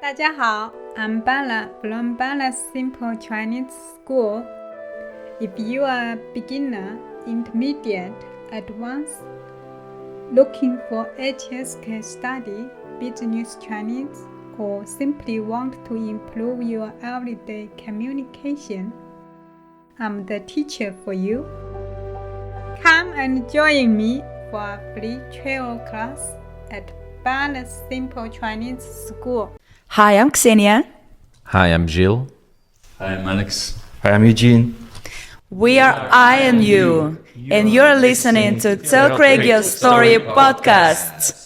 大家好 I'm Bella from Bella's Simple Chinese School. If you are a beginner, intermediate, advanced, looking for HSK study, business Chinese, or simply want to improve your everyday communication, I'm the teacher for you. Come and join me for a free trial class at Bella's Simple Chinese School. Hi, I'm Ksenia. Hi, I'm Gilles. Hi, I'm Alex. Hi, I'm Eugene. We are IONU, and you're listening to Tell Craig Your Story podcast.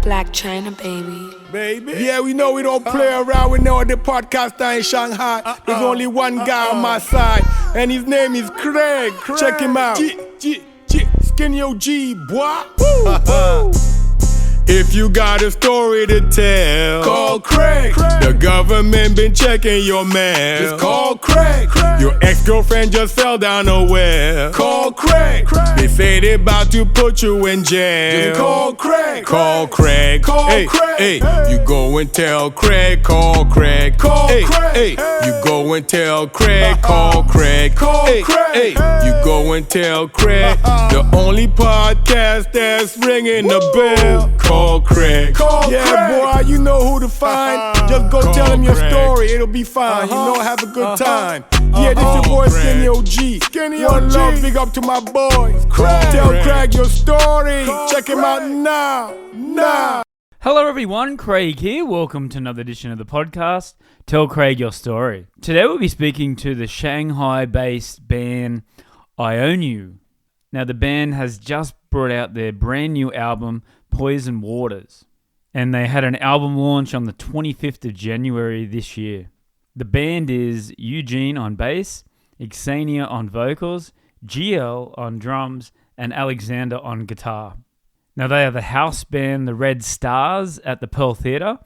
Black China, baby. Yeah, we know we don't play around. We know the podcaster in Shanghai. There's only one guy on my side, and his name is Craig. Check him out. Skinny G, boy. If you got a story to tell, call Craig. The government been checking your mail. Just call Craig. Your ex-girlfriend just fell down a well. Call Craig. They say they about to put you in jail. Just call Craig. Call Craig. Call Craig. Hey, you go and tell Craig. Call Craig. Call Craig. Hey, you go and tell Craig. Call Craig. Call Craig. Hey, you go and tell Craig. The only podcast that's ringing the bell. Call Craig. Boy, you know who to find. Just go tell him your story, it'll be fine. You know, have a good time. Yeah, this your boy Skinny OG. One love, big up to my boys. Tell Craig your story. Check him out now. Hello everyone, Craig here. Welcome to another edition of the podcast, Tell Craig Your Story. Today we'll be speaking to the Shanghai-based band IONU. Now the band has just brought out their brand new album, Poison Waters, and they had an album launch on the 25th of January this year. The band is Eugene on bass, Ksenia on vocals, GL on drums, and Alexander on guitar. Now they are the house band The Red Stars at the Pearl Theatre,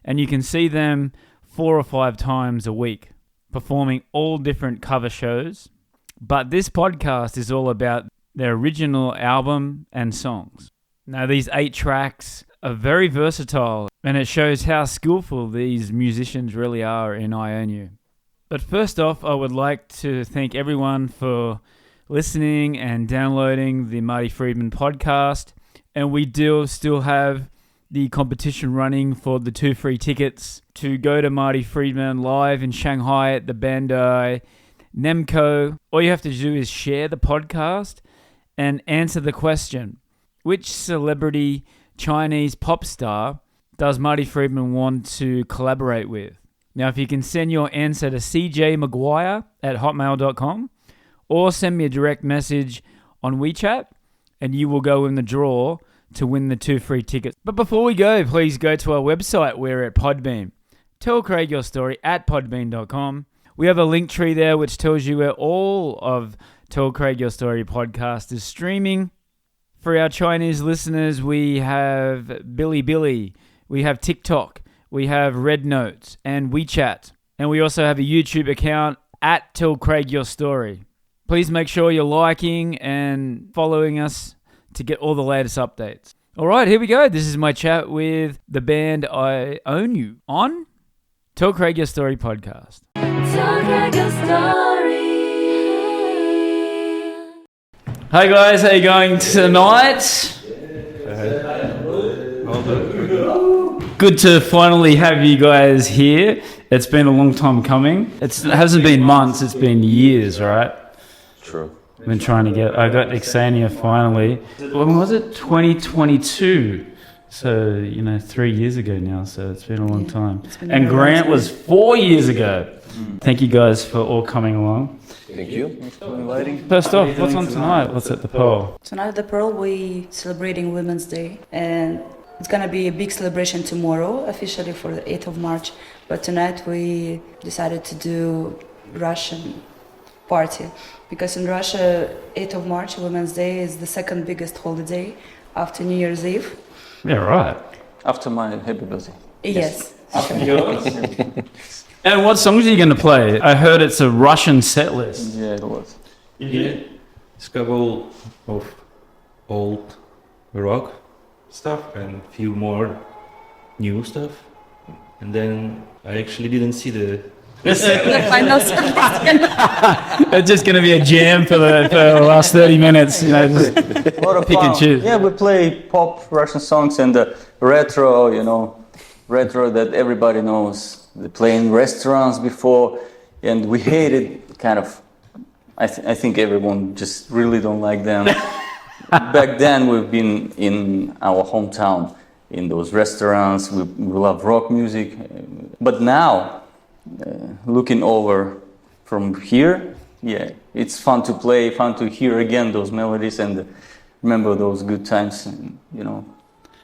and you can see them 4 or 5 times a week, performing all different cover shows. But this podcast is all about their original album and songs. Now these 8 tracks are very versatile, and it shows how skillful these musicians really are in IONU. But first off, I would like to thank everyone for listening and downloading the Marty Friedman podcast. And we do still have the competition running for the 2 free tickets to go to Marty Friedman live in Shanghai at the Bandai Namco. All you have to do is share the podcast and answer the question: which celebrity Chinese pop star does Marty Friedman want to collaborate with? Now, if you can send your answer to cjmaguire@hotmail.com or send me a direct message on WeChat, and you will go in the draw to win the 2 free tickets. But before we go, please go to our website. We're at Podbean. Tell Craig your story at podbean.com. We have a link tree there which tells you where all of Tell Craig Your Story podcast is streaming. For our Chinese listeners, we have Bilibili, we have TikTok, we have Red Notes and WeChat. And we also have a YouTube account at Tell Craig Your Story. Please make sure you're liking and following us to get all the latest updates. All right, here we go. This is my chat with the band IONU on Tell Craig Your Story podcast. Tell Craig your story. Hi guys, how you going tonight? Good to finally have you guys here. It's been a long time coming. It hasn't been months, it's been years, right? True. I've been trying to I got Ksenia finally. When was it? 2022. So, 3 years ago now, so it's been a long time. And Grant was 4 years ago. Thank you guys for all coming along. Thank you. Thanks for inviting. First off, what's on tonight? What's at the Pearl? Tonight at the Pearl, we celebrating Women's Day, and it's gonna be a big celebration tomorrow, officially for the 8th of March. But tonight we decided to do Russian party, because in Russia, 8th of March, Women's Day, is the second biggest holiday after New Year's Eve. Yeah, right. After my happy birthday. Yes. Yours? And what songs are you going to play? I heard it's a Russian set list. Yeah, it was. Yeah, it's a couple of old rock stuff and a few more new stuff. And then I actually didn't see the final It's just going to be a jam for the last 30 minutes. Just A lot of pick and choose. Yeah, we play pop Russian songs and the retro, retro that everybody knows. They play in restaurants before, and we hated kind of. I think everyone just really don't like them. Back then, we've been in our hometown, in those restaurants. We love rock music, but now, looking over from here, yeah, it's fun to play, fun to hear again those melodies and remember those good times,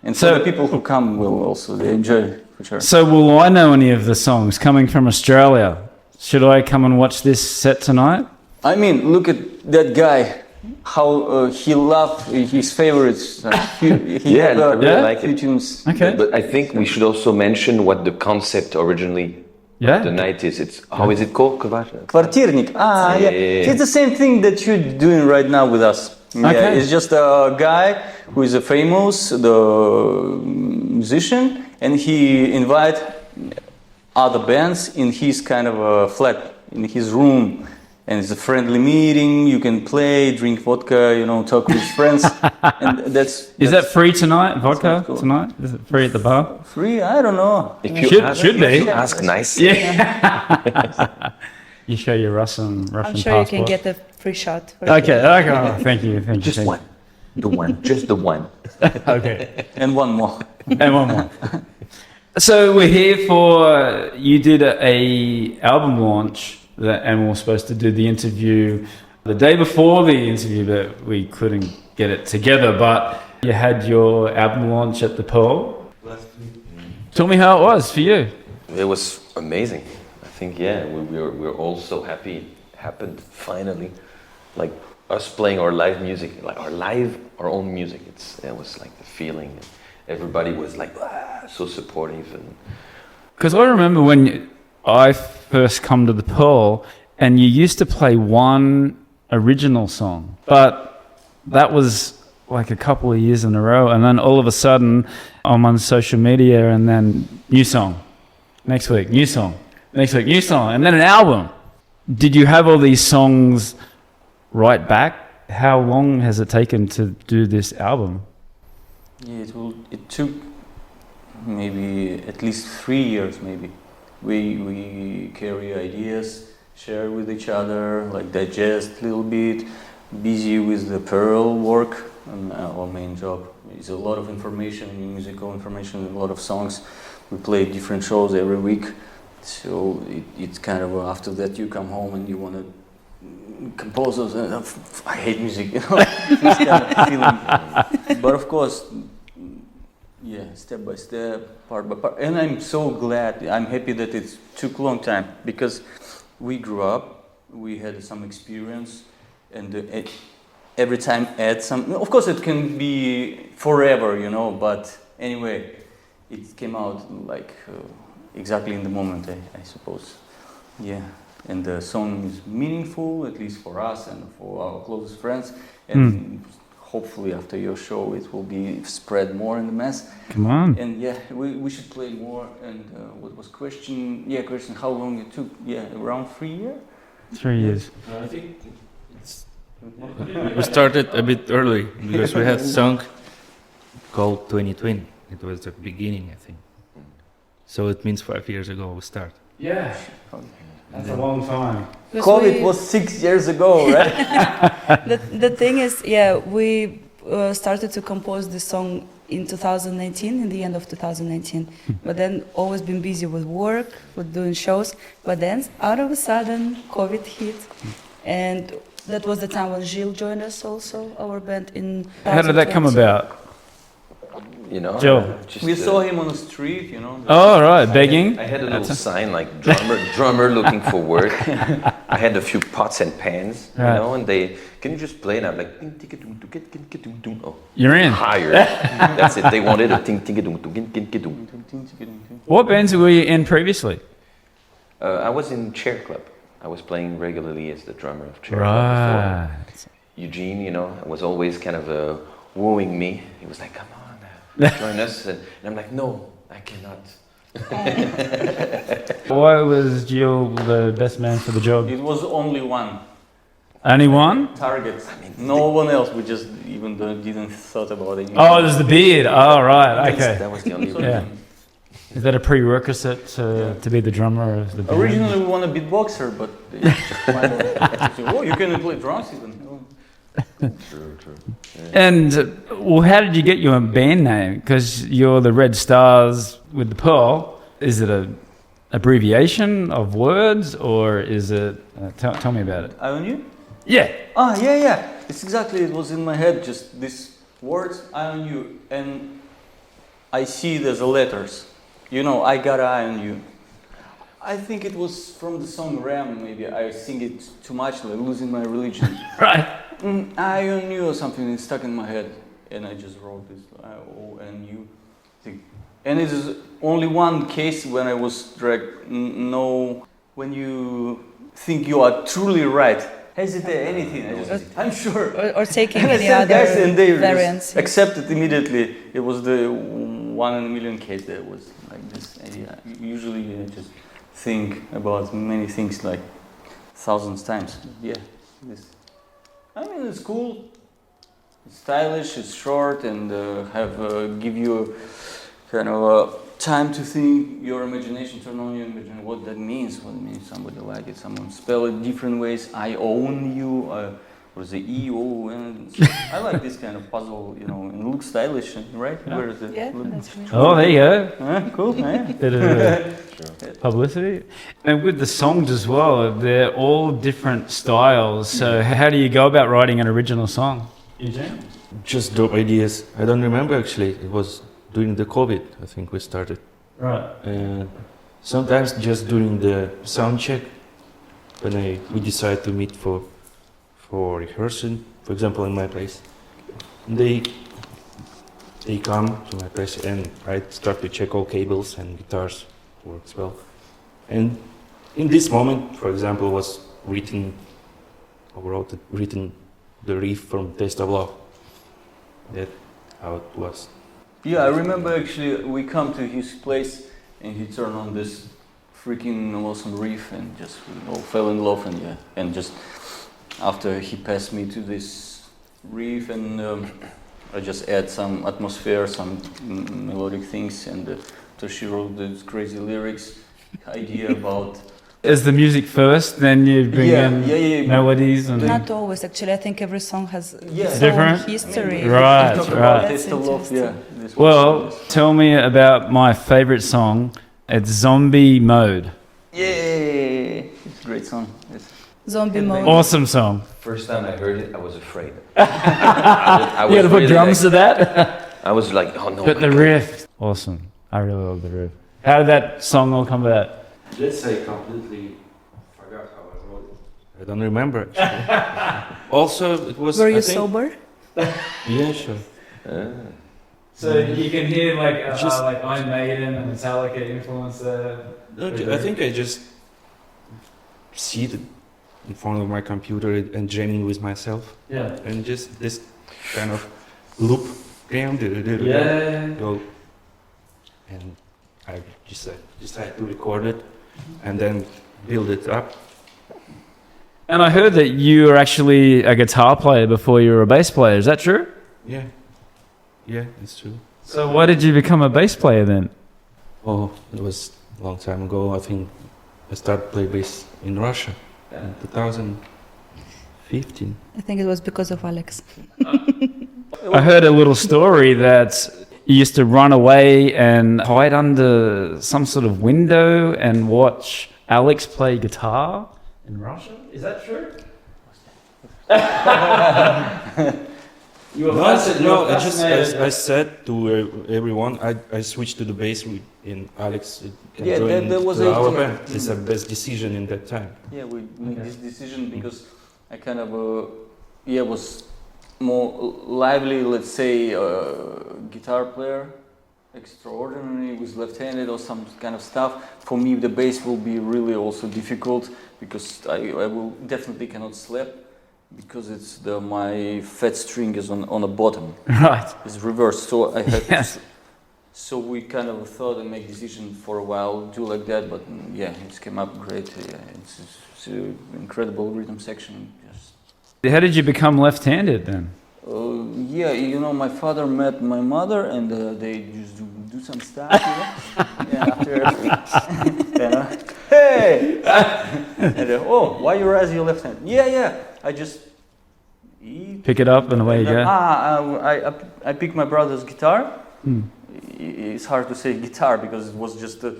And So- for the people who come will also they enjoy for sure. So will I know any of the songs coming from Australia? Should I come and watch this set tonight? I mean, look at that guy. How he loved his favorites. He Yeah, had, I really Yeah? like few it. tunes. Okay. But I think we should also mention what the concept originally Yeah. the night is. It's how is it called? Kvartirnik. Ah, yeah. Yeah. It's the same thing that you're doing right now with us. Yeah, Okay. it's just a guy who is a famous musician, and he invite other bands in his kind of a flat, in his room. And it's a friendly meeting. You can play, drink vodka, talk with friends. And that's Is that free tonight? Vodka sounds cool. tonight? Is it free at the bar? free? I don't know. If you Should be. if you ask nice. Yeah. You show your Russian I'm sure passport. you can get a free shot. For Okay. Oh, thank you. Just thank one. The one. Just the one. you. Okay. And one more. And one more. So we're here for you did a album launch and we were supposed to do the interview the day before the interview, but we couldn't get it together. But you had your album launch at the Pearl. Tell me how it was for you. It was amazing. I think we're all so happy it happened finally. Like us playing our live music, like our own music. It was like the feeling. Everybody was like so supportive and. Because I remember when I first come to the Pearl, and you used to play one original song, but that was like a couple of years in a row, and then all of a sudden I'm on social media, and then new song, next week new song, next week new song, and then an album. Did you have all these songs right back? How long has it taken to do this album? Yeah, it took maybe at least 3 years, maybe. We carry ideas, share with each other, like digest a little bit, busy with the Pearl work, and our main job is a lot of information, musical information, a lot of songs. We play different shows every week, so it's kind of after that you come home and you want to compose those, I hate music, this kind of feeling. But of course, yeah, step by step, part by part. And I'm so glad, I'm happy that it took a long time, because we grew up, we had some experience, and every time add some, of course it can be forever, but anyway, it came out like exactly in the moment, I suppose. Yeah, and the song is meaningful, at least for us and for our closest friends, and hopefully after your show it will be spread more in the mass. Come on. And yeah, we should play more. And what was question? Yeah, question. How long it took? Yeah, around 3 years. 3 years. I think we started a bit early because we had a song called 2020. It was the beginning, I think. So it means 5 years ago we start. Yeah. That's a long time. Because COVID was 6 years ago, right? The thing is, we started to compose this song in 2019, in the end of 2019. But then always been busy with work, with doing shows. But then out of a sudden, COVID hit. And that was the time when Gilles joined us also, our band in How did that come 2020. about? Joe. We saw him on the street, Oh, right, begging. I had a little sign like drummer looking for work. I had a few pots and pans, Right. and they, can you just play? And I'm like, oh, You're in. higher. That's it. They wanted a ting ting What bands were you in previously? I was in Chair Club. I was playing regularly as the drummer of Chair Club before. Right. Eugene, was always kind of wooing me. He was like, come on, join us. And I'm like, no, I cannot. Why was Gilles the best man for the job? It was only one Only one? target. No one else. We just even didn't thought about it. Oh, there's the beard. Oh, right. Okay. That was the only reason. Yeah. Is that a prerequisite to be the drummer of the band? Originally, we wanted a beatboxer, but oh, you can play drums even. True. And well, how did you get your band name? Because you're the Red Stars with the Pearl. Is it a abbreviation of words, or is it? Tell me about it. IONU? Yeah. Yeah. It's exactly. It was in my head. Just these words, IONU, and I see the letters. You know, I got an eye on you. I think it was from the song Ram, maybe. I sing it too much, like losing my religion. Right. IONU or something, it's stuck in my head. And I just wrote this, IONU thing. And it is only one case when I was dragged. No, when you think you are truly right, hesitate anything. I'm sure. Or taking And I any said, other guys, and they variants. accepted immediately. It was the 1 in a million case that was like this idea. Usually you just think about many things like thousands times. Yeah, this. I mean, it's cool. It's stylish. It's short, and give you kind of time to think. Your imagination, turn on your imagination. What that means. What it means. Somebody like it. Someone spell it different ways. I own you. Or the E-O, and I like this kind of puzzle, you know, and it looks stylish, right? Yeah. Where is it? Yeah, that's really Oh, there you go. Cool, yeah. Bit of publicity. And with the songs as well, they're all different styles. So how do you go about writing an original song? Eugene? Just dope ideas. I don't remember actually. It was during the COVID, I think we started. Right. And sometimes just during the sound check, when we decide to meet for rehearsing, for example, in my place, they come to my place and I start to check all cables and guitars works well. And in this moment, for example, was written the riff from Taste of Love. That's how it was. Yeah, I remember actually we come to his place and he turned on this freaking awesome riff and just we all fell in love and just after he passed me to this riff and I just add some atmosphere, some melodic things and after she wrote these crazy lyrics, idea about... Is the music first, then you bring in melodies? And not always, actually. I think every song has its different own history. Right, right. Taste of Love, yeah. Well, tell me about my favorite song. It's Zombie Mode. Yeah, it's a great song. Zombie Mode. Awesome song. First time I heard it, I was afraid. I was you had to put drums to that? I was like, oh no. But the riff, awesome. I really love the riff. How did that song all come about? Let's say completely forgot how I wrote it. I don't remember actually. Also, it was. Were you sober? Yeah, sure. So you can hear like Iron Maiden and Metallica influence there. I think I just see it in front of my computer and jamming with myself. Yeah. And just this kind of loop. Yeah. Go. And I just decided to record it and then build it up. And I heard that you were actually a guitar player before you were a bass player. Is that true? Yeah. Yeah, it's true. So why did you become a bass player then? Oh, it was a long time ago. I think I started playing bass in Russia in 2015. I think it was because of Alex. I heard a little story that you used to run away and hide under some sort of window and watch Alex play guitar in Russia. Is that true? I said to everyone, I switched to the bass in Alex. That was our band. It's the best decision in that time. Yeah, we made this decision because I kind of was more lively, let's say, guitar player, extraordinary with left-handed or some kind of stuff. For me, the bass will be really also difficult because I will definitely cannot slap because it's my fat string is on the bottom. Right. It's reversed, so I had to, so we kind of thought and make decision for a while, do like that, but yeah, it came up great. Yeah, it's an incredible rhythm section. How did you become left-handed then? Yeah, you know, my father met my mother and they used to do some stuff, you know? Yeah, after hey! And oh, why you raise your left hand? Yeah, I just... Pick it up and away you go. I picked my brother's guitar. It's hard to say guitar because it was just a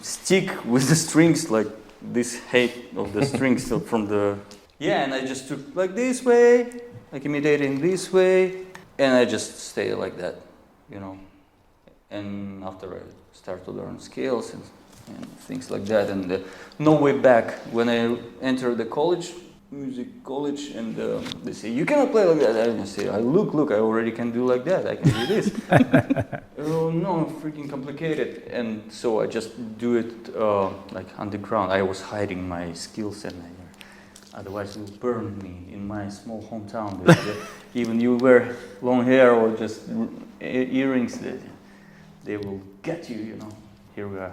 stick with the strings, like this height of the strings from the... Yeah, and I just took like this way, like imitating this way, and I just stayed like that. you know. And after I start to learn scales and things like that, and no way back. When I entered the college, music college, and they say you cannot play like that, and I say, look, I already can do like that. I can do this. Oh no, freaking complicated. And so I just do it like underground. I was hiding my skills, and otherwise it will burn me in my small hometown. Even you wear long hair or just earrings, they will get you. You know. Here we are.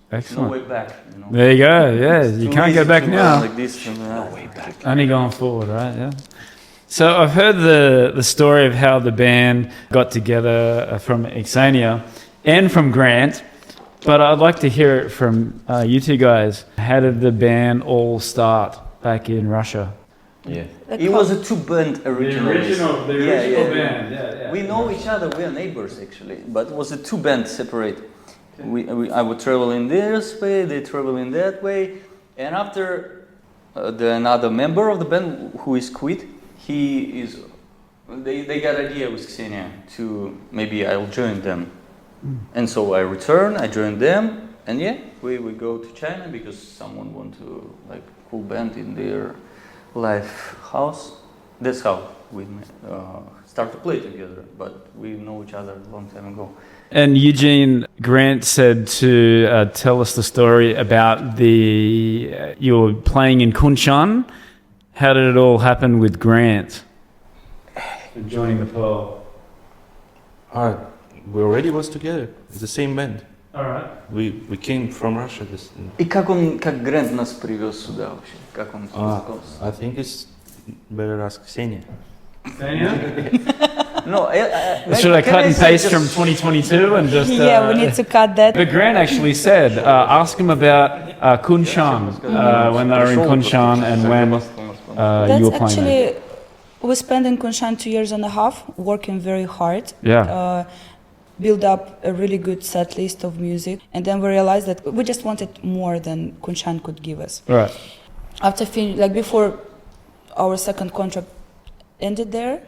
Excellent. No way back. You know. There you go. Yeah, you can't go back now. Like this, no way back. Only going forward, right? Yeah. So I've heard the story of how the band got together from Ksenia and from Grant, but I'd like to hear it from you two guys. How did the band all start back in Russia? Yeah. It was a two-band originally. The original band. Yeah. We know each other. We are neighbors actually, but it was a two-band separate. I would travel in this way, they travel in that way, and after another member of the band who is quit, they got idea with Ksenia to maybe I'll join them, and so I return, I join them, and we go to China because someone want to like cool band in their live house. That's how we start to play together, but we know each other a long time ago. And Eugene, Grant said to tell us the story about you were playing in Kunshan. How did it all happen with Grant? Joining the Pearl. We already was together. It's the same band. All right. We came from Russia. И как Грант нас привез сюда вообще? Как он спускался? I think it's better ask Ksenia. No, should I cut and paste from 2022 and just... we need to cut that. But Grant actually said, ask him about Kunshan, when they were in Kunshan and when you were playing actually, there. we spent in Kunshan 2 years and a half, working very hard. Yeah. Build up a really good set list of music, and then we realized that we just wanted more than Kunshan could give us. Right. After before our second contract ended there,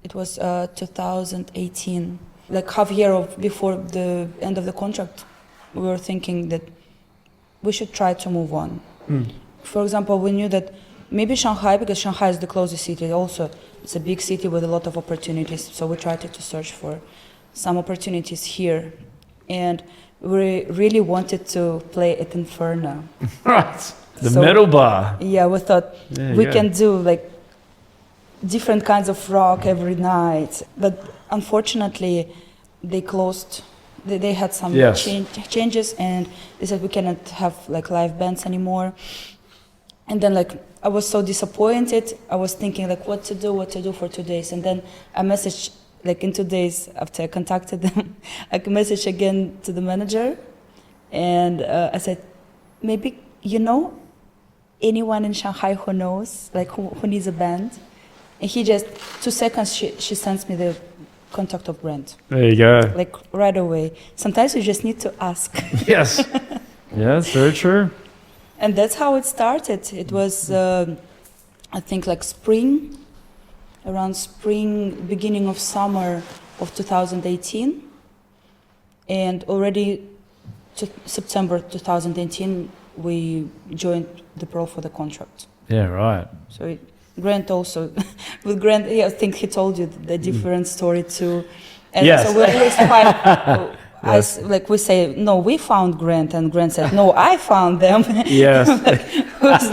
it was 2018. Like half year before the end of the contract, we were thinking that we should try to move on. For example, we knew that maybe Shanghai, because Shanghai is the closest city also, it's a big city with a lot of opportunities, so we tried to search for some opportunities here. And we really wanted to play at Inferno. Right, the metal bar. Yeah, we thought we can do like different kinds of rock every night, but unfortunately they closed. They had some changes, and they said we cannot have like live bands anymore. And then I was so disappointed. I was thinking what to do for 2 days, and then I messaged in 2 days after I contacted them. I messaged again to the manager, and I said, maybe anyone in Shanghai who knows who needs a band. And he just 2 seconds she sends me the contact of Brent. There you go. Right away. Sometimes you just need to ask. Yes. Yes, very true. And that's how it started. It was I think spring, around spring, beginning of summer of 2018. And already September 2018 we joined the Pearl for the contract. Yeah, right. So Grant also, with Grant, I think he told you the different story too. And yes. So we always find, we say, no, we found Grant, and Grant said, no, I found them. Yes. It was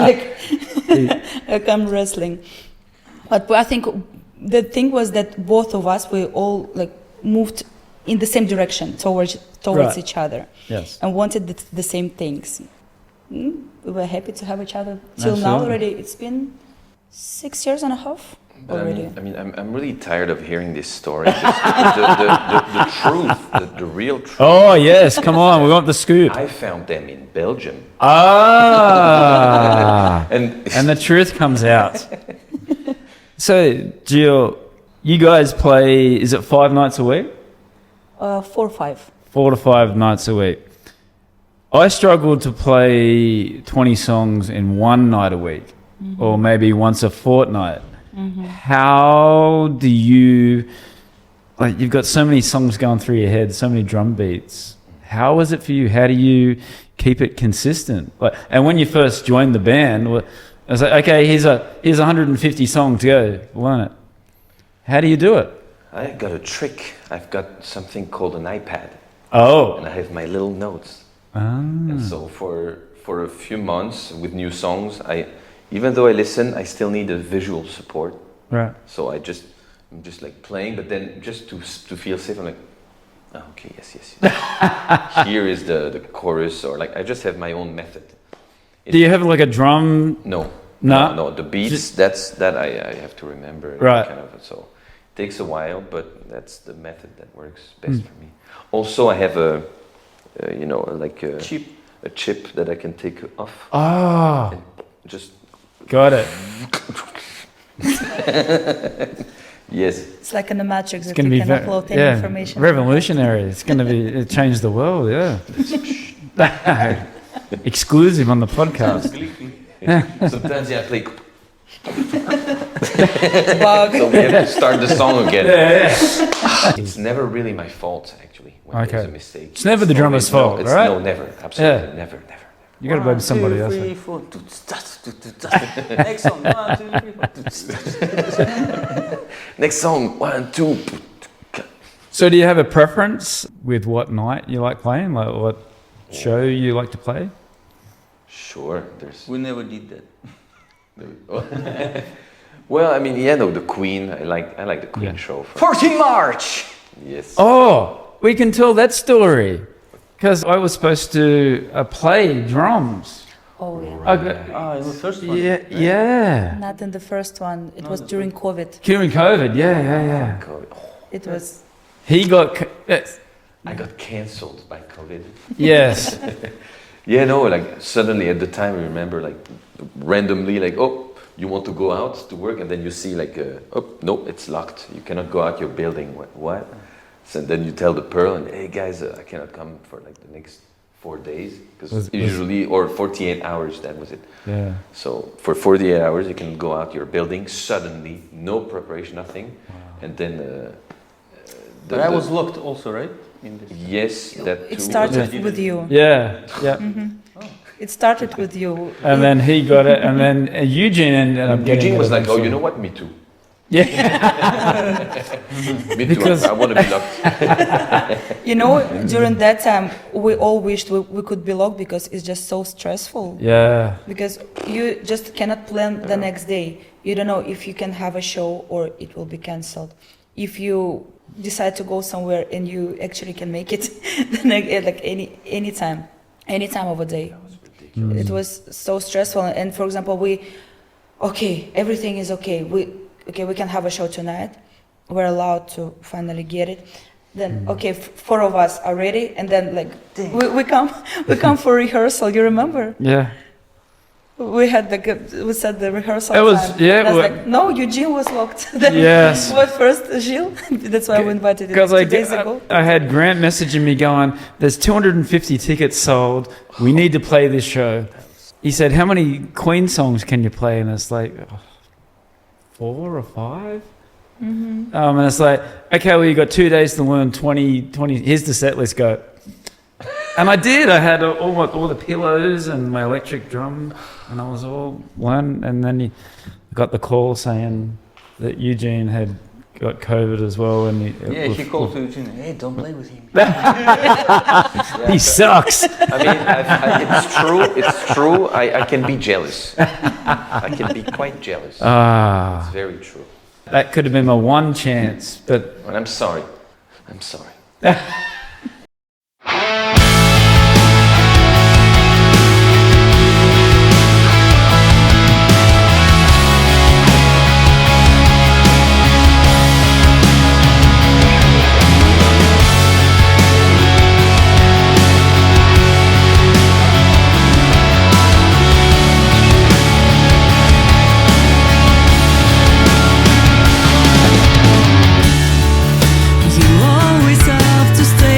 I'm wrestling. But I think the thing was that both of us, we all moved in the same direction towards right. each other. Yes. And wanted the same things. We were happy to have each other till Absolutely. now already. It's been 6 years and a half already. I'm really tired of hearing this story. The truth, the real truth. Oh yes, come on, we want the scoop. I found them in Belgium. Ah, and the truth comes out. So, Jill, you guys play, is it 5 nights a week? 4 or 5. 4 to 5 nights a week. I struggled to play 20 songs in 1 night a week, or maybe once a fortnight. How do you like you've got so many songs going through your head, so many drum beats. How was it for you? How do you keep it consistent? Like, and when you first joined the band, I was like, okay, here's 150 songs, go learn it. How do you do it? I got a trick. I've got something called an iPad. Oh. And I have my little notes. And so for a few months with new songs, even though I listen, I still need a visual support. Right. So I'm just like playing, but then just to feel safe, I'm like, oh, okay, yes. Here is the chorus, or like I just have my own method. Do you have like a drum? No. The beats. That I have to remember. Right. Kind of. So it takes a while, but that's the method that works best for me. Also, I have a chip that I can take off. Oh. And just. Got it. Yes. It's like in the Matrix that It's you can upload any information. Revolutionary. It's going to be change the world. Yeah. Exclusive on the podcast. Sometimes I play. Bug. So we have to start the song again. Yeah. It's never really my fault, actually, when there's a mistake. It's never the drummer's fault, right? No, never. Absolutely, never. You got to blame somebody else. 1, 2, 3, 4. Next song. 1, 2, 3, 4. Next song. 1, 2. So do you have a preference with what night you like playing? Like what show you like to play? Sure. We never did that. Well, I mean, the Queen. I like the Queen show. 14 March! Yes. Oh, we can tell that story. Because I was supposed to play drums. Oh, yeah. In the first one? Yeah. Not in the first one. It was during COVID. During COVID, yeah. It was... He got... I got cancelled by COVID. Yes. Like suddenly at the time, I remember like randomly like, oh, you want to go out to work? And then you see like, oh, no, it's locked. You cannot go out your building. What? So then you tell the Pearl, and hey guys, I cannot come for like the next 4 days because usually, or 48 hours, that was it. Yeah. So for 48 hours, you can go out your building suddenly, no preparation, nothing, and then. But I was locked also, right? Yes, that too. It started with you. Yeah. Mm-hmm. It started with you. And then he got it, and then Eugene ended up getting it. Eugene was like, oh, you know what? Me too. Yeah. Me too. I want to be locked. During that time, we all wished we could be locked because it's just so stressful. Yeah. Because you just cannot plan the next day. You don't know if you can have a show or it will be cancelled. If you decide to go somewhere and you actually can make it, like any time of a day. It was so stressful. And for example, everything is okay. We can have a show tonight. We're allowed to finally get it. Then 4 of us are ready, and then we come for rehearsal. You remember? Yeah. We said the rehearsal. It was time. No, Eugene was locked. Yes. What first, Gilles? That's why we invited him 2 days ago. I had Grant messaging me going, "There's 250 tickets sold. We need to play this show." He said, "How many Queen songs can you play?" And it's like 4 or 5. Mm-hmm. And it's like, okay, well, you got 2 days to learn 20. Here's the set. Let's go. And I did. I had all the pillows and my electric drum, and I was all one. And then he got the call saying that Eugene had got COVID as well. And he called to Eugene. Hey, don't play with him. He sucks. I mean, it's true. It's true. I can be jealous. I can be quite jealous. It's very true. That could have been my one chance, but And I'm sorry. I'm sorry. You always have to stay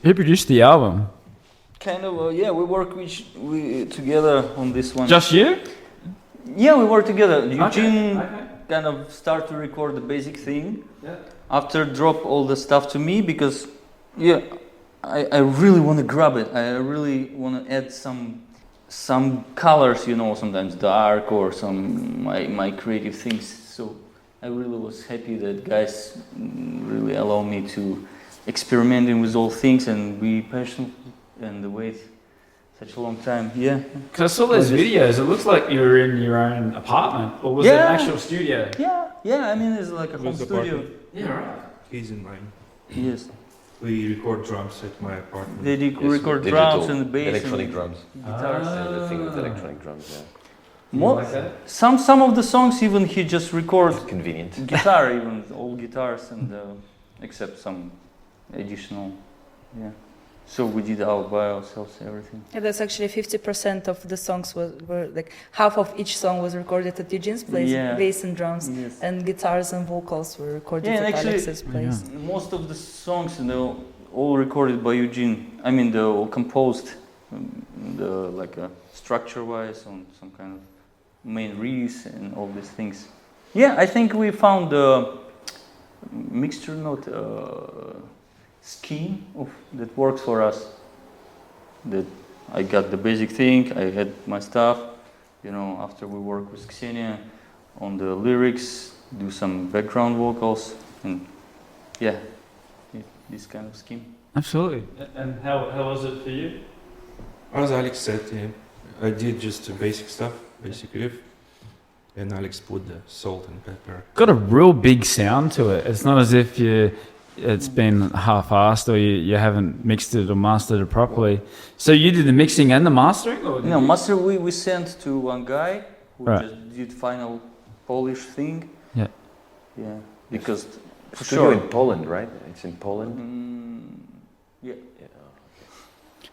Who produced the album? Kind of, yeah, we work together on this one. Just you? Yeah, we work together. Eugene Okay. kind of start to record the basic thing. Yeah. After drop all the stuff to me because, yeah, I really want to grab it. I really want to add some colors, you know, sometimes dark or some my creative things. So I really was happy that guys really allow me to experimenting with all things and be passionate and wait such a long time. Yeah. Because I saw those videos. It looks like you were in your own apartment, or was it an actual studio? Yeah. I mean, it's like a home studio. Yeah, right. He's in mine. Yes. We record drums at my apartment. They record digital, drums and the bass, electronic and drums. guitars. The thing with electronic drums, yeah. Some of the songs even he just records Convenient. guitar, even all guitars, and except some additional, yeah. So we did by ourselves everything. Yeah, that's actually 50% of the songs were like half of each song was recorded at Eugene's place, bass and drums, Yes. and guitars and vocals were recorded Yeah, and at actually, Alex's place. Most of the songs, all recorded by Eugene. I mean, they're all composed, like structure-wise on some kind of main riffs and all these things. Yeah, I think we found the mixture note scheme that works for us. That I got the basic thing, I had my stuff, after we work with Ksenia on the lyrics, do some background vocals, and this kind of scheme. Absolutely. And how was it for you? As Alex said, I did just the basic stuff, basic riff, and Alex put the salt and pepper. Got a real big sound to it. It's not as if it's been half-assed or you haven't mixed it or mastered it properly. So you did the mixing and the mastering? Or No, master we sent to one guy who Right. just did final polish thing. Yeah. Yeah, because for Studio sure. in Poland, right? It's in Poland. Yeah.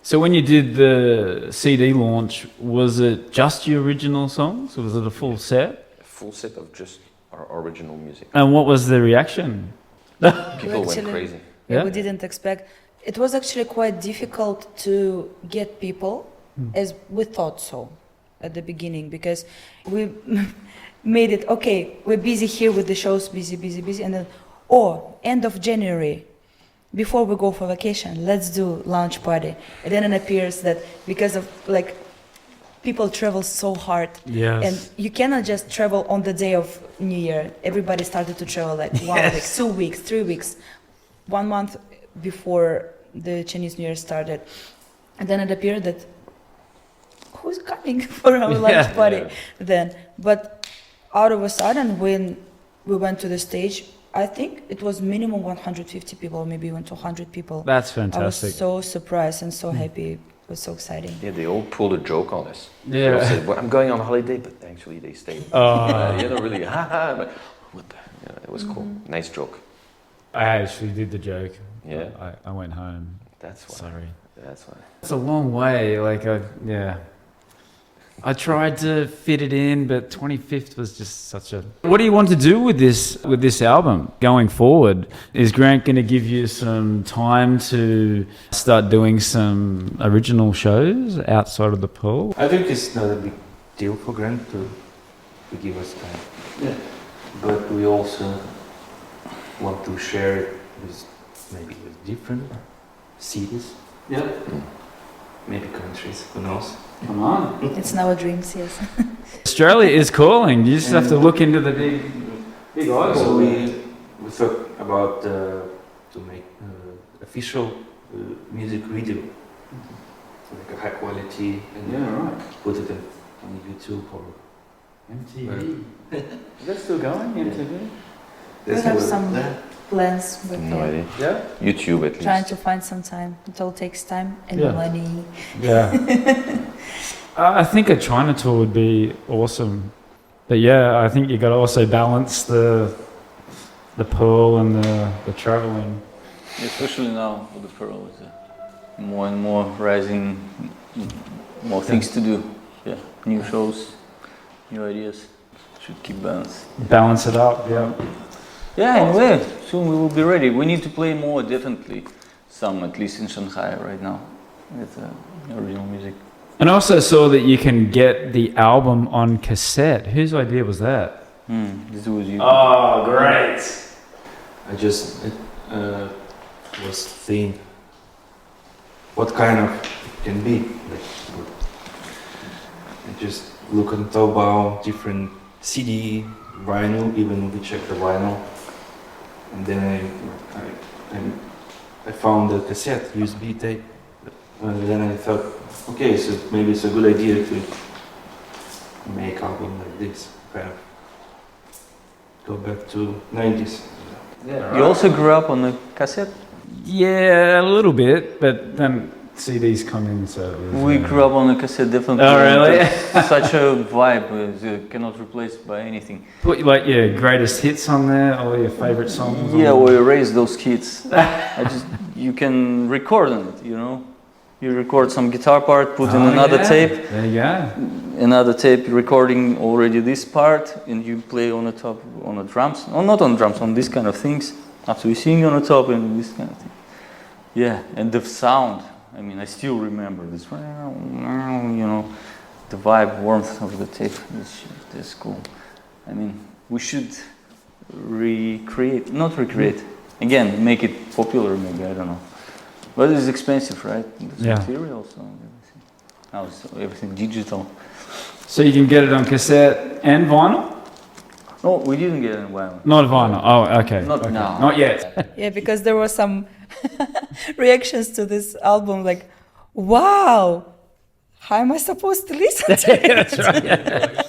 So when you did the CD launch, was it just your original songs or was it a full set? A full set of just our original music. And what was the reaction? People went Actually, crazy. Yeah. We didn't expect. It was actually quite difficult to get people as we thought so at the beginning, because we made it, okay, we're busy here with the shows, busy, and then, end of January, before we go for vacation, let's do launch party. And then it appears that because of people travel so hard, Yes. and you cannot just travel on the day of New Year. Everybody started to travel 1 week, 2 weeks, 3 weeks, 1 month before the Chinese New Year started. And then it appeared that who's coming for our launch party then? But out of a sudden, when we went to the stage, I think it was minimum 150 people, maybe even 200 people. That's I was fantastic. so surprised and so happy. It was so exciting. Yeah, they all pulled a joke on us. Yeah. They all said, well, I'm going on holiday, but actually they stayed. Really, haha. But what the? Yeah, it was cool. Nice joke. I actually did the joke. Yeah. I went home. That's why. Sorry. That's why. It's a long way. I tried to fit it in, but 25th was just such a... What do you want to do with this album going forward? Is Grant going to give you some time to start doing some original shows outside of the pool? I think it's not a big deal for Grant to give us time. Yeah. But we also want to share it with different cities, Yeah. maybe countries, who knows? Come on. It's now a dreams, yes. Australia is calling. You just have to look into the big eyes. So we thought about to make official music video, like a high quality, and put it on YouTube or MTV. Is that still going, MTV? We have some plans, but No idea. Yeah? YouTube at least. trying to find some time. It all takes time and Yeah. money. Yeah. I think a China tour would be awesome. But I think you got to also balance the pool and the traveling. Especially now with the furrow, more and more rising, more things to do. Yeah, new shows, new ideas. Should keep balance. Balance it up, yeah. Yeah, anyway, soon we will be ready. We need to play more, definitely. some, at least in Shanghai right now, with original music. And I also saw that you can get the album on cassette. Whose idea was that? This was you. Oh, great. I just was thinking what kind of it can be. Like, I just look on Taobao, different CD, vinyl, even we check the vinyl, and then I found the cassette, USB tape, and then I thought, okay, so maybe it's a good idea to make album like this, kind of go back to 90s. Yeah. You also grew up on the cassette? Yeah, a little bit, but then CDs come in, so... We grew up on the cassette, definitely. Oh, really? Such a vibe, cannot replace by anything. Put like your greatest hits on there, all your favorite songs. Yeah, we erase those hits. You can record on it, you know. You record some guitar part, put in another tape. There you go. Another tape recording already this part, and you play on the top on the drums. No, not on drums, on these kind of things. After we sing on the top and this kind of thing. Yeah, and the sound. I mean, I still remember this. You know, the vibe, warmth of the tape. That's cool. I mean, we should not recreate. Again, make it popular. Maybe, I don't know. But it's expensive, right? The materials and everything. Now it's everything digital. So you can get it on cassette and vinyl? No, we didn't get it on vinyl. Not vinyl. Oh, okay. Not okay. now. Not yet. Yeah, because there were some reactions to this album like, wow, how am I supposed to listen to it? That's right.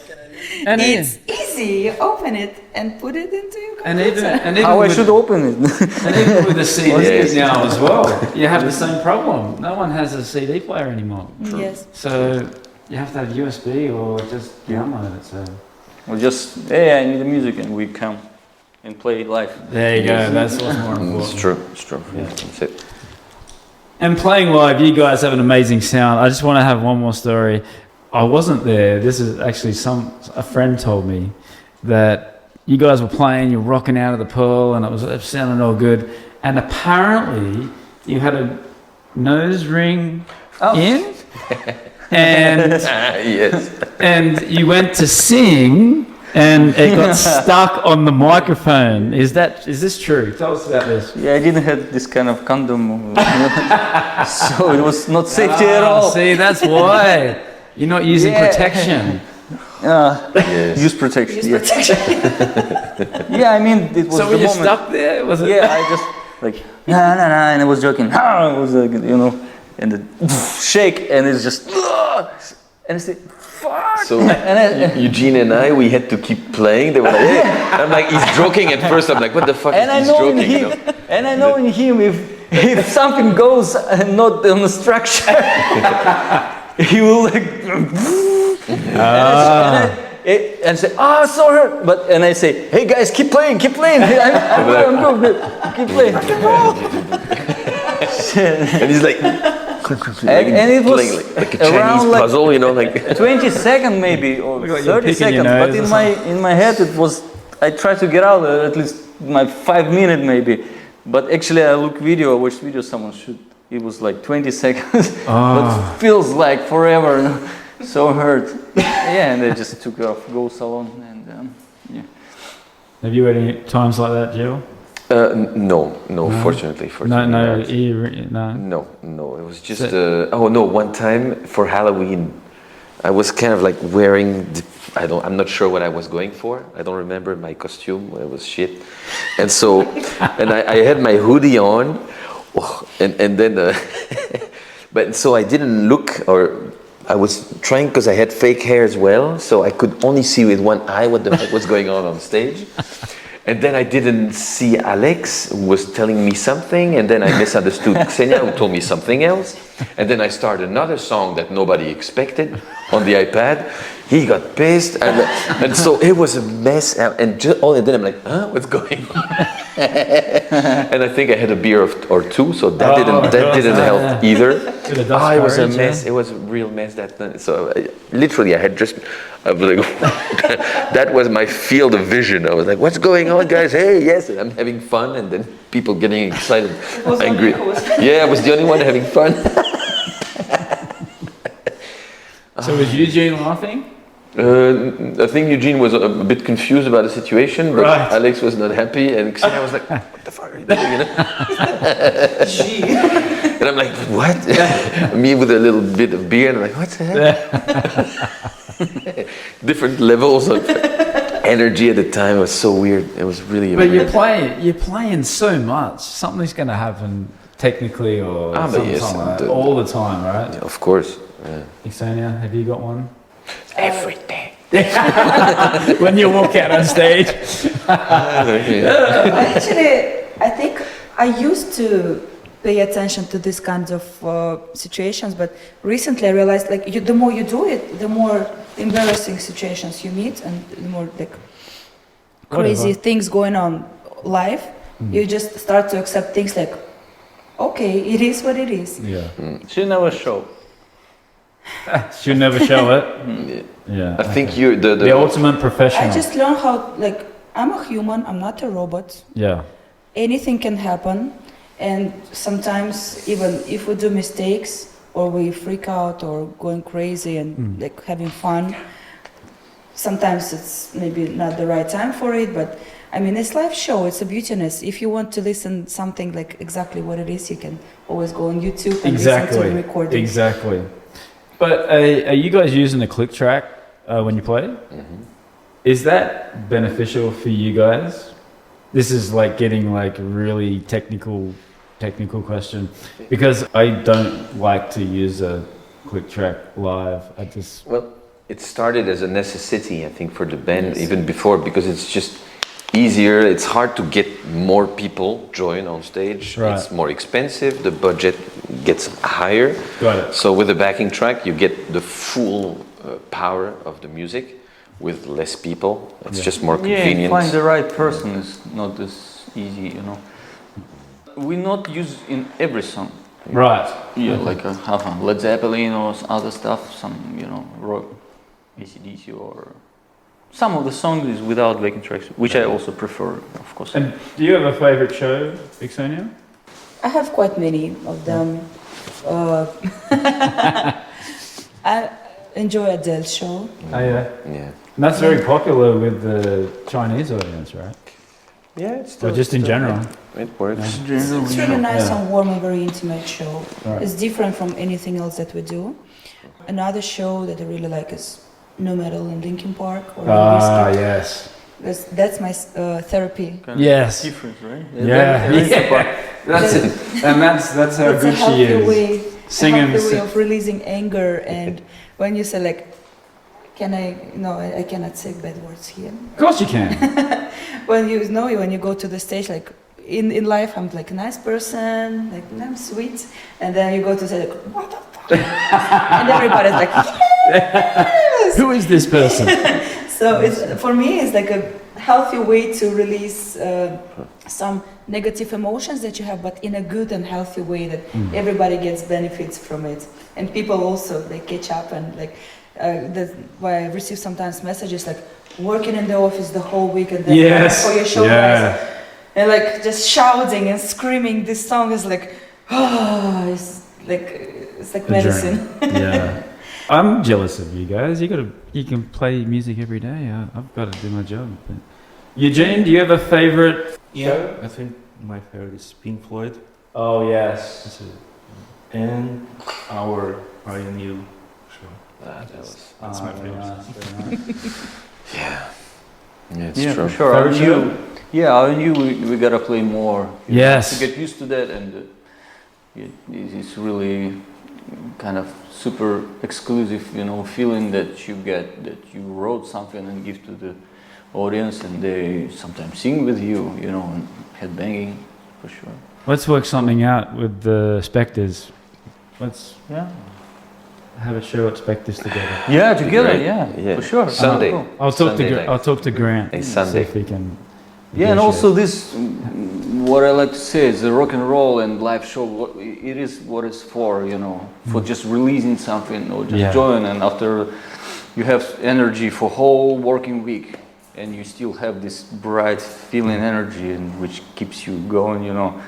And it's easy. You open it and put it into your computer. And even how I should open it. And even with the CDs now as well, you have the same problem. No one has a CD player anymore. Yes. So you have to have USB or just download it. So. Or just, hey, I need the music, and we come and play it live. There you go. That's what's more important. It's true. It's true. Yeah. That's it. And playing live, you guys have an amazing sound. I just want to have one more story. I wasn't there. This is actually a friend told me that you guys were playing, you're rocking out of the pool, and it sounded all good. And apparently, you had a nose ring in, and Yes. and you went to sing, and it got stuck on the microphone. Is this true? Tell us about this. Yeah, I didn't have this kind of condom, so it was not safety at all. See, that's why. You're not using protection. Yes. Use protection. Yeah, I mean, it was So the were you moment. stuck there? Was it? Yeah, I just like, nah, and I was joking. It was like, you know, and the shake, and it's just, and I said, fuck. So Eugene and I, we had to keep playing. They were like, hey. I'm like, he's joking at first. I'm like, what the fuck And is I he's know joking? in him, You know? and I know in him if something goes not on the structure, he will like, and say, I saw her. But and I say, hey guys, keep playing. I'm good. Keep playing. And he's like, and it was playing like a Chinese around puzzle, you know, like 20 seconds maybe or Look like you're 30 picking your seconds. nose But or in my head it was. I tried to get out at least my 5 minutes maybe. But actually I watched video someone shoot. It was like 20 seconds, but feels like forever. So hurt. Yeah, and they just took it off Go Salon and yeah. Have you had any times like that, Jill? No, fortunately. No. No, it was just, one time for Halloween, I was kind of like wearing, I'm not sure what I was going for. I don't remember my costume, it was shit. And so, and I had my hoodie on, and then, but so I didn't look, or I was trying, because I had fake hair as well, so I could only see with one eye what the fuck was going on stage. And then I didn't see Alex, who was telling me something, and then I misunderstood Ksenia, who told me something else. And then I started another song that nobody expected on the iPad. He got pissed, and so it was a mess. And then I'm like, what's going on? And I think I had a beer or two, so that didn't help either. It was a mess. It was a real mess that night. So literally, I was like, that was my field of vision. I was like, what's going on, guys? Hey, yes, I'm having fun, and then people getting excited. I agree. Yeah, I was the only one having fun. So was Eugene laughing? I think Eugene was a bit confused about the situation, but Right. Alex was not happy, and Ksenia was like, "What the fuck are you doing?" You know? And I'm like, "What?" Me with a little bit of beer, and I'm like, "What's the heck?" Different levels of energy at the time. It was so weird. It was really. But weird. you're playing so much. Something's going to happen technically or but something yes, like that the- all the time, right? Of course. Yeah. Ksenia, have you got one? Every day. When you walk out on stage. Actually, I think I used to pay attention to these kinds of situations, but recently I realized like the more you do it, the more embarrassing situations you meet and the more like crazy things going on live. You just start to accept things like, okay, it is what it is. Yeah. She never show. She'll never show it. Yeah. I think you're The ultimate professional. I just learned how like I'm a human, I'm not a robot. Yeah. Anything can happen, and sometimes even if we do mistakes or we freak out or going crazy and like having fun, sometimes it's maybe not the right time for it, but I mean it's live show, it's a beautiness. If you want to listen something like exactly what it is, you can always go on YouTube and listen to the recording. Exactly. But are you guys using the click track when you play? Is that beneficial for you guys? This is like getting like really technical question, because I don't like to use a click track live. I just Well, it started as a necessity, I think, for the band even before, because it's just easier. It's hard to get more people join on stage. Right. It's more expensive. The budget gets higher. Got it. So with a backing track, you get the full power of the music with less people. It's just more Yeah, convenient. find the right person is not as easy, you know. We not use in every song. Right. Yeah, like Led Zeppelin or other stuff, some, you know, rock, AC/DC or some of the songs is without backing tracks, which I also prefer, of course. And do you have a favorite show, Ksenia? I have quite many of them. I enjoy Adele's show. Oh yeah. Yeah. And that's very popular with the Chinese audience, right? Yeah, it's Or still, just in general. it works. It's really nice and warm and very intimate show. Right. It's different from anything else that we do. Another show that I really like is Nu Metal in Linkin Park or Whiskey. Yes. That's my therapy. Kind of Yes. different, right? Yeah. That's it. And that's how It's a good she healthy is. way, Singing. a healthy way of releasing anger. And when you say like, can I? No, I cannot say bad words here. Of course you can. When you go to the stage, like in life, I'm like a nice person, like I'm sweet, and then you go to say like, what the fuck? And everybody's like, yes! Who is this person? So for me, it's like a healthy way to release some negative emotions that you have, but in a good and healthy way that everybody gets benefits from it, and people also they catch up and like. That's why I receive sometimes messages like working in the office the whole week and then for your show guys. And like just shouting and screaming this song is like it's like medicine. Yeah. I'm jealous of you guys. You can play music every day. I've got to do my job. But Eugene, do you have a favorite show? I think my favorite is Pink Floyd. Oh yes. That's it. And our IONU show. That's my favorite. Yeah, it's Yeah, true. for sure. Favorite show? I knew we gotta play more. You Yes. know, to get used to that, and it's really kind of super exclusive, you know, feeling that you get that you wrote something and give to the audience, and they sometimes sing with you, you know, and headbanging for sure. Let's work something out with the Spectres. Let's have a show at Spectres together. Yeah, together. Great. Yeah, for sure. Sunday. Cool. I'll talk to Grant. A See Sunday. if he can. Yeah, and negotiate. also this, what I like to say is the rock and roll and live show, it is what it's for, you know, for just releasing something or just join, and after you have energy for whole working week, and you still have this bright feeling energy, and which keeps you going, you know.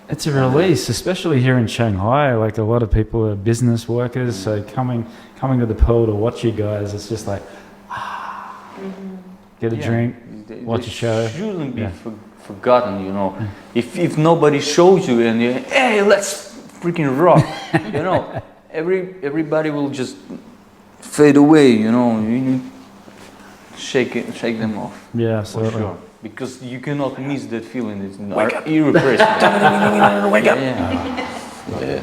It's a release, especially here in Shanghai. Like a lot of people are business workers, so coming to the Pearl to watch you guys, it's just like, get a drink, watch a show. Shouldn't be forgotten, you know. If nobody shows you and you, hey, let's freaking rock, you know, everybody will just fade away, you know. You need shake them off. Yeah, absolutely. For sure. Because you cannot miss that feeling. It's irrepressible. Wake up! Yeah.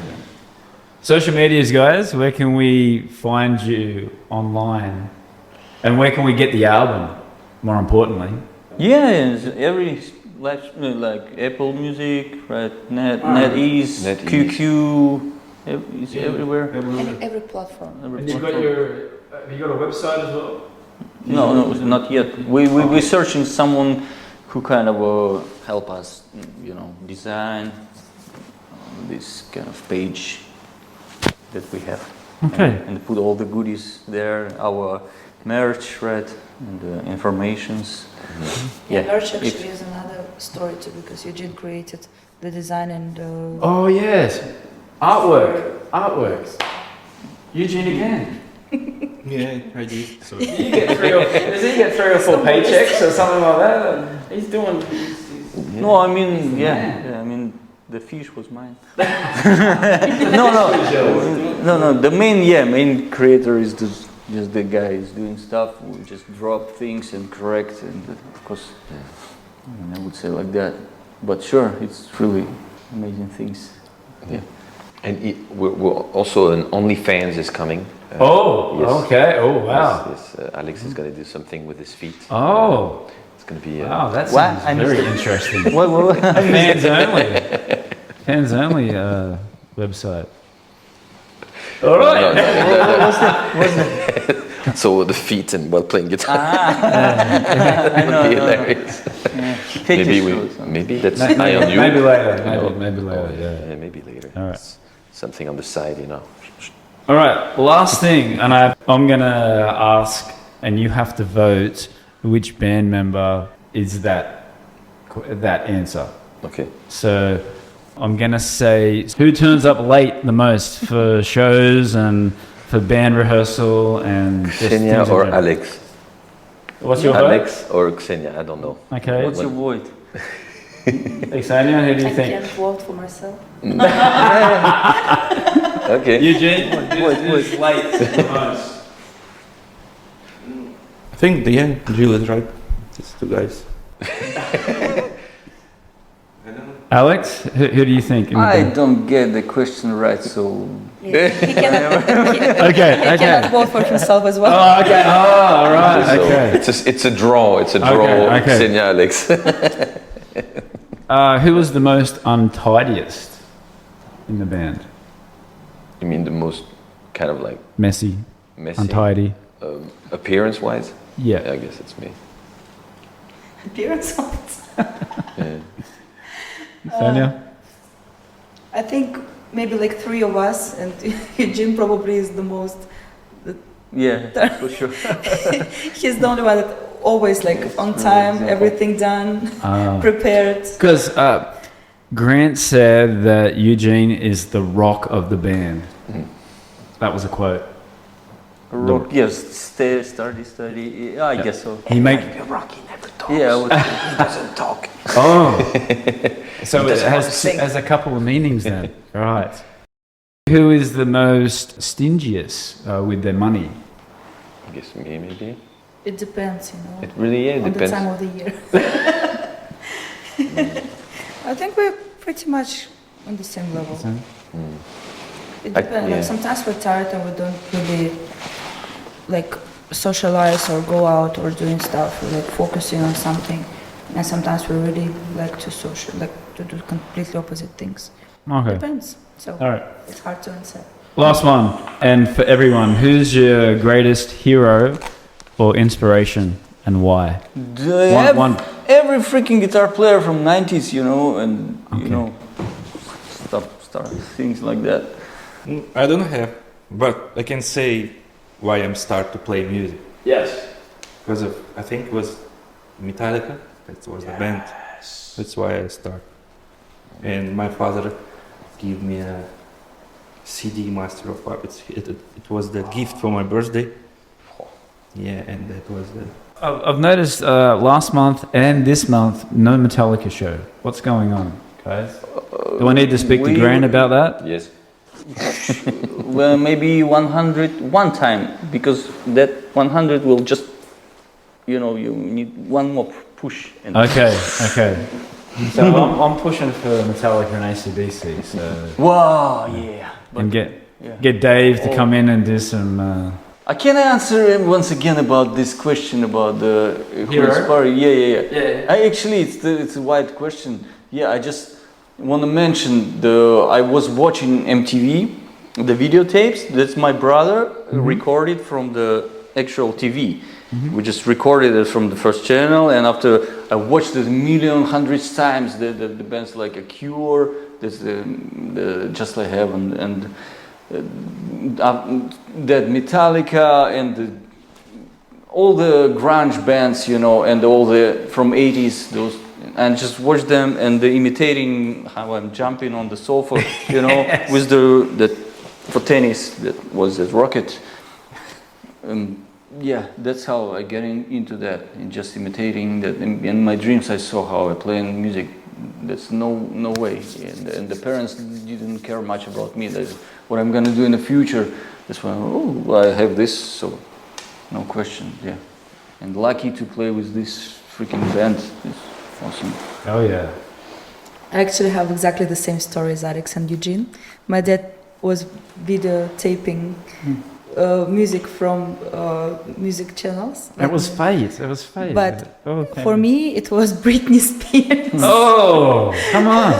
Social medias, guys. Where can we find you online, and where can we get the album? More importantly. Yeah, every like Apple Music, right? NetEase, QQ, it's everywhere. Every platform. And you've got have you got a website as well? No, not yet. We're searching someone who kind of help us, you know, design this kind of page that we have. Okay. And put all the goodies there, our merch, right, and the informations. Yeah, merch actually is another story too, because Eugene created the design and. Oh yes, artworks. Eugene again. Yeah, I did. So. Does he get 3 or 4 paychecks or something like that? He's doing. No, I mean, I mean, the fish was mine. No. The main creator is just the guy is doing stuff. We just drop things and correct, and of course, I would say like that. But sure, it's really amazing things. Yeah. And we're also an OnlyFans is coming. Yes. Okay. Oh, wow. Yes, Alex is going to do something with his feet. Oh. It's going to be... wow, that sounds very interesting. What? Fans only website. All right. What's that? So the feet and while playing guitar. I know. Hilarious. Yeah. Maybe that's IONU. Maybe later. Maybe later. Yeah. Maybe later. All right. Something on the side, you know. All right. Last thing, and I'm gonna ask, and you have to vote which band member is that answer. Okay. So I'm gonna say who turns up late the most for shows and for band rehearsal and Ksenia or Alex? What's your vote? Alex or Ksenia? I don't know. Okay. What's your vote? Ksenia, who do you I think? can't vote for myself. Okay. Eugene, who's late the most? I think Jill is right. It's 2 guys. Alex, who do you think? I don't get the question right, so. He cannot vote for himself as well. Oh, okay. Oh, all right. So Okay. it's a draw. It's a draw. Okay. Ksenia, Alex. Who was the most untidiest in the band? You mean the most kind of like Messy, untidy. Appearance-wise? Yeah. I guess it's me. Appearance. Yeah. Sonia? I think maybe like 3 of us, and Eugene probably is the most. Yeah, for sure. He's the only one that always like on time, everything done, prepared. Because Grant said that Eugene is the rock of the band. That was a quote. Rock, yes, study. Yeah, I guess so. He make Rocky never talks. Yeah, He doesn't talk. Oh, so it has a couple of meanings then. Right. Who is the most stingiest with their money? I guess me maybe. It depends, you know. It really on depends. the time of the year. I think we're pretty much on the same level. It depends. Like sometimes we're tired and we don't really like socialize or go out or doing stuff. We're like focusing on something, and sometimes we really like to to do completely opposite things. Okay. Depends. So All right. it's hard to answer. Last one, and for everyone, who's your greatest hero or inspiration, and why? Every freaking guitar player from 90s, you know, and you know, stuff, things like that. I don't have, but I can say why I'm start to play music. Yes. Because of, I think it was Metallica. That was the band. That's why I started. And my father gave me a CD, Master of Puppets. It was the gift for my birthday. Yeah, and that was the... I've noticed last month and this month, no Metallica show. What's going on, guys? Do I need to speak to Grant about that? Yes. Well, maybe 100 one time, because that 100 will just, you need one more push. And Okay. So I'm pushing for Metallica and AC/DC. So wow, yeah. and get Dave to come in and do some. Can I answer once again about this question about the who inspired? Yeah. Actually, it's a wide question. Yeah, I just want to mention I was watching MTV, the videotapes. That's my brother recorded from the actual TV. We just recorded it from the first channel, and after I watched it hundreds times, the bands like A Cure, there's the Just Like Heaven, and that Metallica, and all the grunge bands, and all the from 80s, those, and just watch them and imitating how I'm jumping on the sofa, with that for tennis, that was a rocket. Yeah, that's how I get into that, and just imitating that. In my dreams, I saw how I play music. That's no way. And the parents didn't care much about me. That's what I'm gonna do in the future. That's why, I have this, so no question. Yeah, and lucky to play with this freaking band. It's awesome. Oh yeah. I actually have exactly the same story as Alex and Eugene. My dad was videotaping music from music channels. It was fate. But for me, it was Britney Spears. Oh, come on.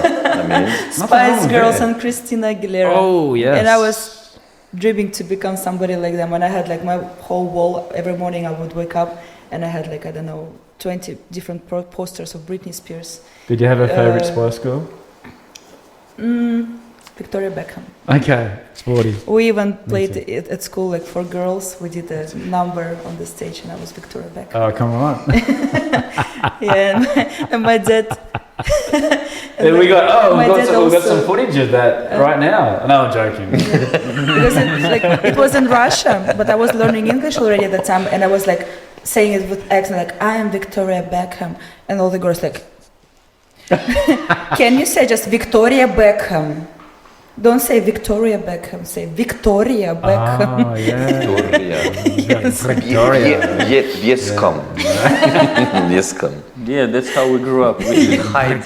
Spice Girls and Christina Aguilera. Oh, yes. And I was dreaming to become somebody like them. And I had like my whole wall, every morning I would wake up and I had 20 different posters of Britney Spears. Did you have a favorite Spice Girl? Victoria Beckham. Okay, sporty. We even played it at school, for girls. We did a number on the stage, and I was Victoria Beckham. Oh, come on. Yeah, and my dad. We got some footage of that right now. No, I'm joking. Because it was in Russia, but I was learning English already at the time, and I was saying it with accent, I am Victoria Beckham, and all the girls can you say just Victoria Beckham? Don't say Victoria Beckham, say Victoria Beckham. Oh, yeah. Victoria. Yes, come. Yes, come. Yeah, that's how we grew up. We should hide.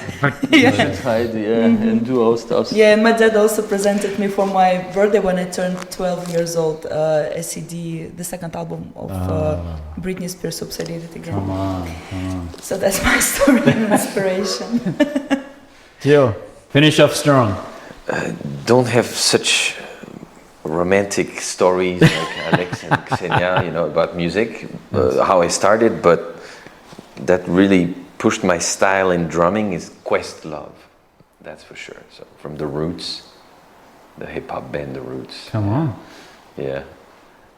And do our stuff. Yeah, and my dad also presented me for my birthday when I turned 12 years old, a CD, the second album of Britney Spears, Versatility again. Come on. So that's my story and inspiration. Jill, finish off strong. Don't have such romantic stories like Alex and Ksenia, about music, how I started, but that really pushed my style in drumming is Questlove, that's for sure. So from the Roots, the hip-hop band The Roots. Come on. Yeah.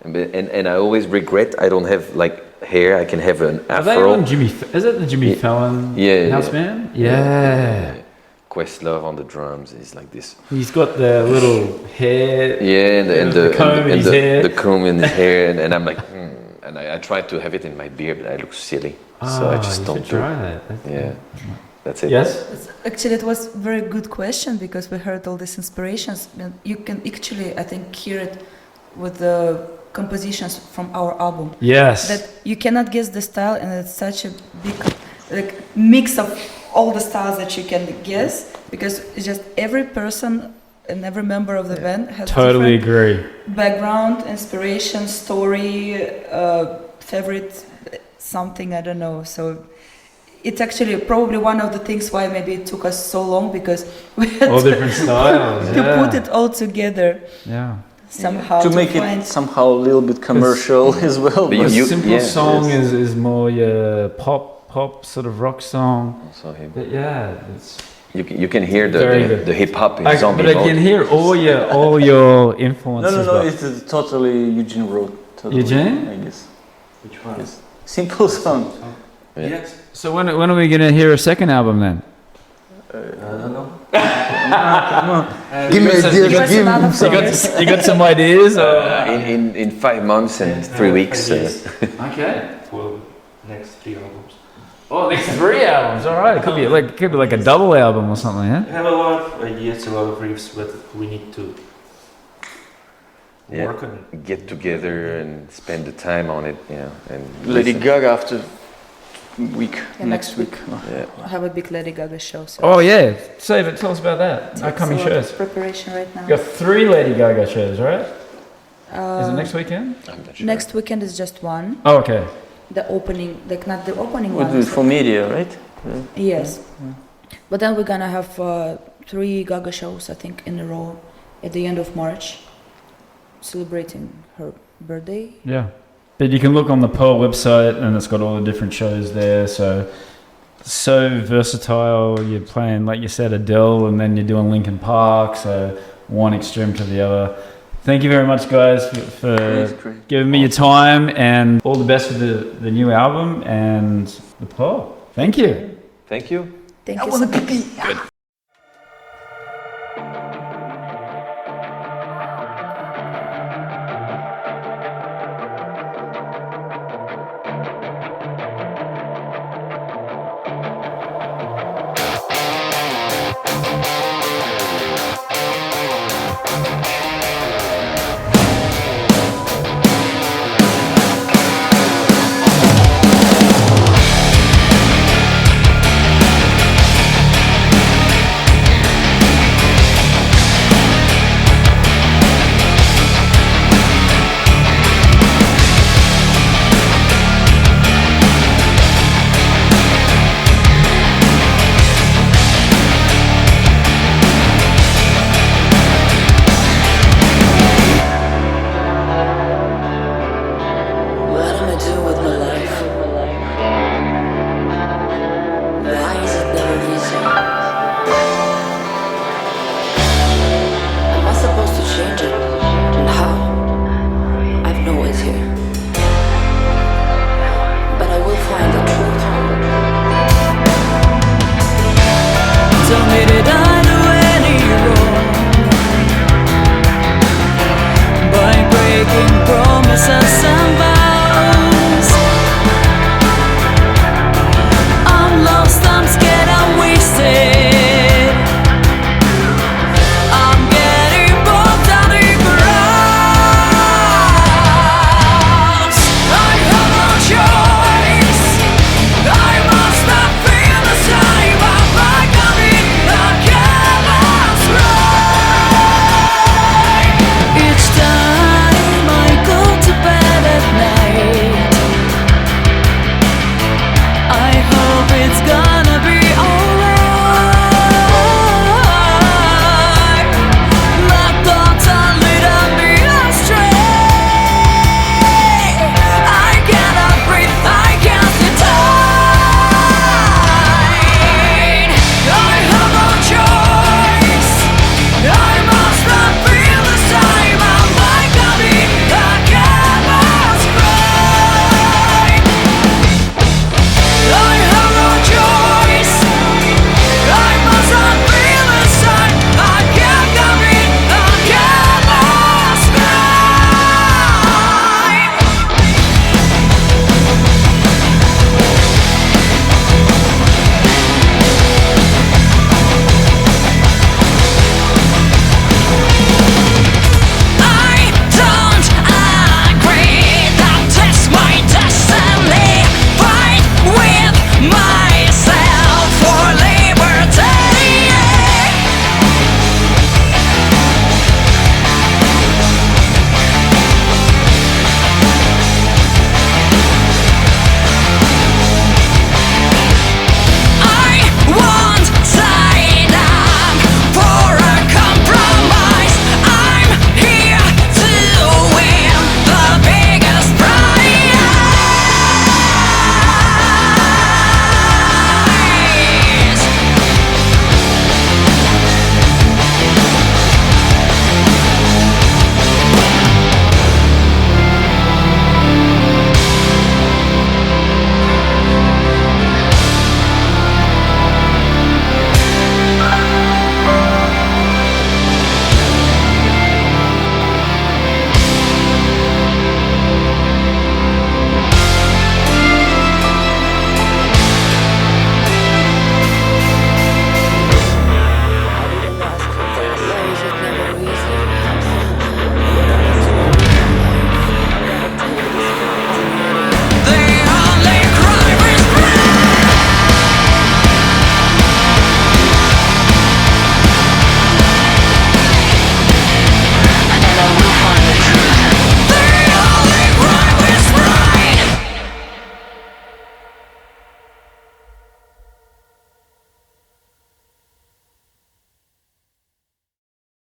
And I always regret I don't have hair. I can have an afro. Are they on is it the Jimmy Fallon house band? Yeah. Questlove on the drums is like this. He's got the little hair. Yeah, and the comb in his hair. The comb in his hair, and I'm like, and I tried to have it in my beard, but I look silly, so I just don't do it. Yeah, that's it. Yes. Actually, it was a very good question because we heard all these inspirations, and you can actually, I think, hear it with the compositions from our album. Yes. That you cannot guess the style, and it's such a big mix of all the styles that you can guess, because it's just every person and every member of the band has totally agree background, inspiration, story, favorite something, I don't know. So it's actually probably one of the things why maybe it took us so long, because we had all different styles to put it all together. Yeah. Somehow to make it somehow a little bit commercial as well. But simple song is more your pop sort of rock song. Also him. But it's you can hear the hip hop in Zombie But I can hear all your influences. No, it's totally Eugene wrote. Totally, Eugene? I guess. Which one? Yes. Simple song. Yeah. Yes. So when are we going to hear a second album then? I don't know. Give me ideas. You got some ideas? Or? In 5 months and 3 weeks. Okay. For next 3 albums. Oh, next 3 albums. All right. It could be like a double album or something, I huh? have a lot of ideas, a lot of riffs, but we need to work on it. Get together and spend the time on it, and Lady listen. Gaga after next next week. I have a big Lady Gaga show. So Oh yeah. Save it. Tell us about that. it's Upcoming a lot of shows. preparation right now. You got 3 Lady Gaga shows, right? Is it Uh, next weekend? I'm not sure. Next weekend is just one. Oh, okay. The opening, like not the opening We'll one. do it for media, right? Yes. But then we're gonna have 3 Gaga shows, I think, in a row at the end of March, celebrating her birthday. Yeah. But you can look on the Pearl website and it's got all the different shows there. So versatile. You're playing, like you said, Adele, and then you're doing Linkin Park. So one extreme to the other. Thank you very much, guys, for giving me your time, and all the best with the new album and the Pearl. Thank you. Thank you. Thank you so much.